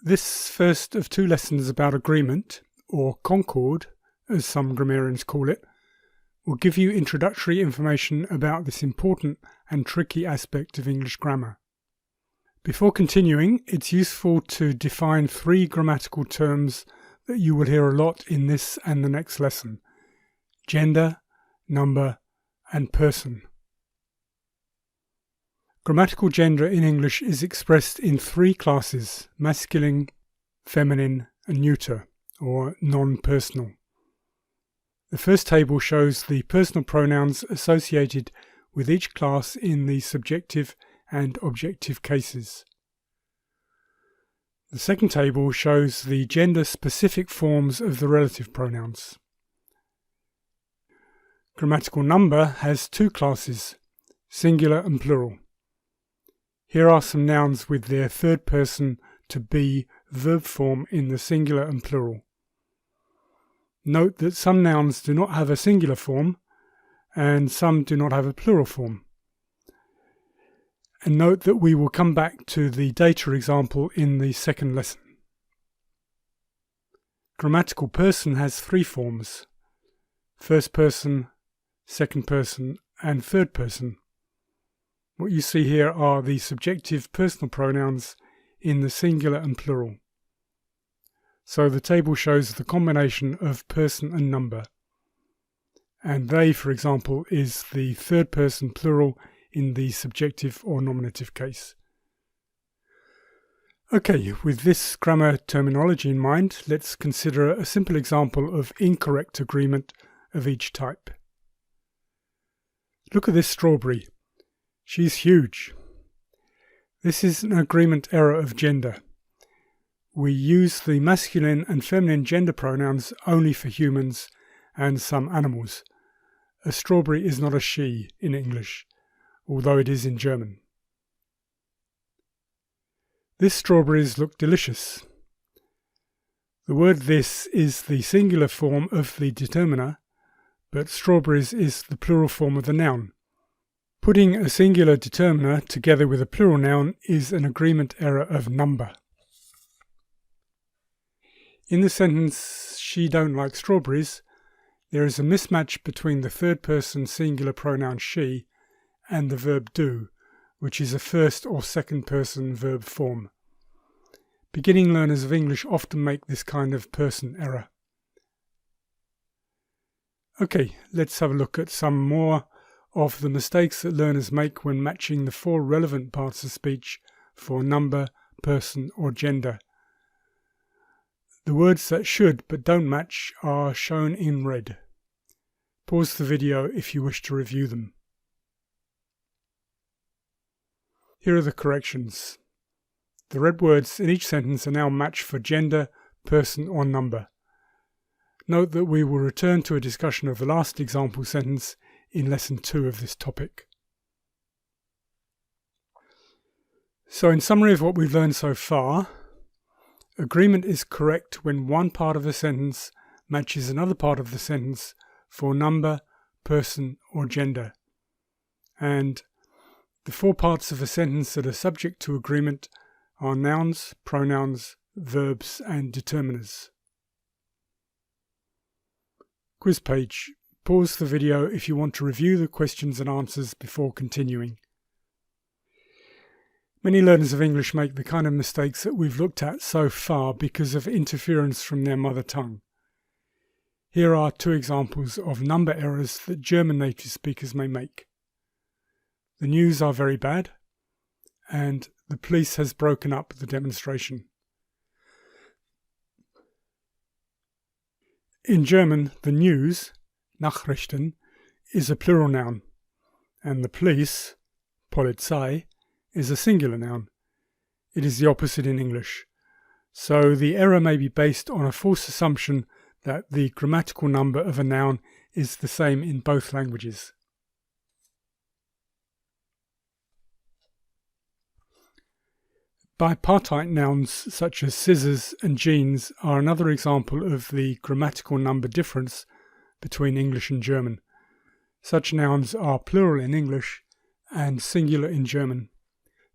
This first of two lessons about agreement, or concord, as some grammarians call it, will give you introductory information about this important and tricky aspect of English grammar. Before continuing, it's useful to define three grammatical terms that you will hear a lot in this and the next lesson: gender, number, and person. Grammatical gender in English is expressed in three classes: masculine, feminine, and neuter, or non-personal. The first table shows the personal pronouns associated with each class in the subjective and objective cases. The second table shows the gender-specific forms of the relative pronouns. Grammatical number has two classes, singular and plural. Here are some nouns with their third person to be verb form in the singular and plural. Note that some nouns do not have a singular form and some do not have a plural form. And note that we will come back to the data example in the second lesson. Grammatical person has three forms: first person, second person, and third person. What you see here are the subjective personal pronouns in the singular and plural. So the table shows the combination of person and number. And they, for example, is the third person plural in the subjective or nominative case. Okay, with this grammar terminology in mind, let's consider a simple example of incorrect agreement of each type. Look at this strawberry. She's huge. This is an agreement error of gender. We use the masculine and feminine gender pronouns only for humans and some animals. A strawberry is not a she in English, although it is in German. These strawberries look delicious. The word "this" is the singular form of the determiner, but strawberries is the plural form of the noun. Putting a singular determiner together with a plural noun is an agreement error of number. In the sentence, "she don't like strawberries," there is a mismatch between the third person singular pronoun she and the verb do, which is a first or second person verb form. Beginning learners of English often make this kind of person error. Okay, let's have a look at some more of the mistakes that learners make when matching the four relevant parts of speech for number, person, or gender. The words that should but don't match are shown in red. Pause the video if you wish to review them. Here are the corrections. The red words in each sentence are now matched for gender, person, or number. Note that we will return to a discussion of the last example sentence in lesson 2 of this topic. So in summary of what we've learned so far, agreement is correct when one part of the sentence matches another part of the sentence for number, person, or gender. And the four parts of a sentence that are subject to agreement are nouns, pronouns, verbs, and determiners. Quiz page. Pause the video if you want to review the questions and answers before continuing. Many learners of English make the kind of mistakes that we've looked at so far because of interference from their mother tongue. Here are two examples of number errors that German native speakers may make. The news are very bad, and the police has broken up the demonstration. In German, the news, Nachrichten, is a plural noun, and the police, Polizei, is a singular noun. It is the opposite in English. So the error may be based on a false assumption that the grammatical number of a noun is the same in both languages. Bipartite nouns such as scissors and jeans are another example of the grammatical number difference between English and German. Such nouns are plural in English and singular in German.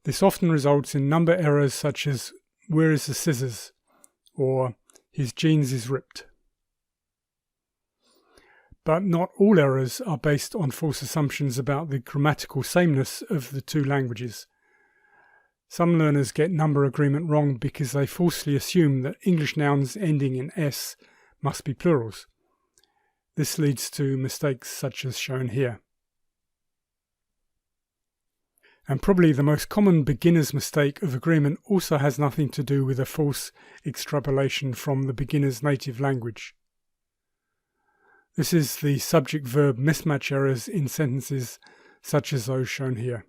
This often results in number errors such as "Where is the scissors?" or "His jeans is ripped." But not all errors are based on false assumptions about the grammatical sameness of the two languages. Some learners get number agreement wrong because they falsely assume that English nouns ending in S must be plurals. This leads to mistakes such as shown here. And probably the most common beginner's mistake of agreement also has nothing to do with a false extrapolation from the beginner's native language. This is the subject-verb mismatch errors in sentences such as those shown here.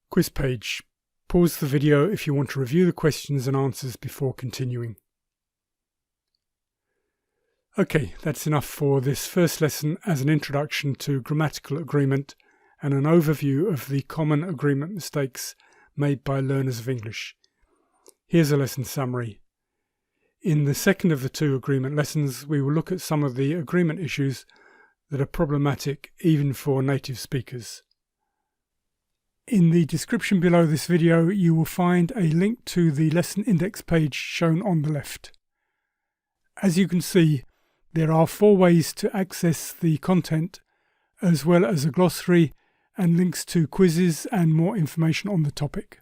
Quiz page. Pause the video if you want to review the questions and answers before continuing. Okay, that's enough for this first lesson as an introduction to grammatical agreement and an overview of the common agreement mistakes made by learners of English. Here's a lesson summary. In the second of the two agreement lessons, we will look at some of the agreement issues that are problematic even for native speakers. In the description below this video, you will find a link to the lesson index page shown on the left. As you can see, there are 4 ways to access the content, as well as a glossary and links to quizzes and more information on the topic.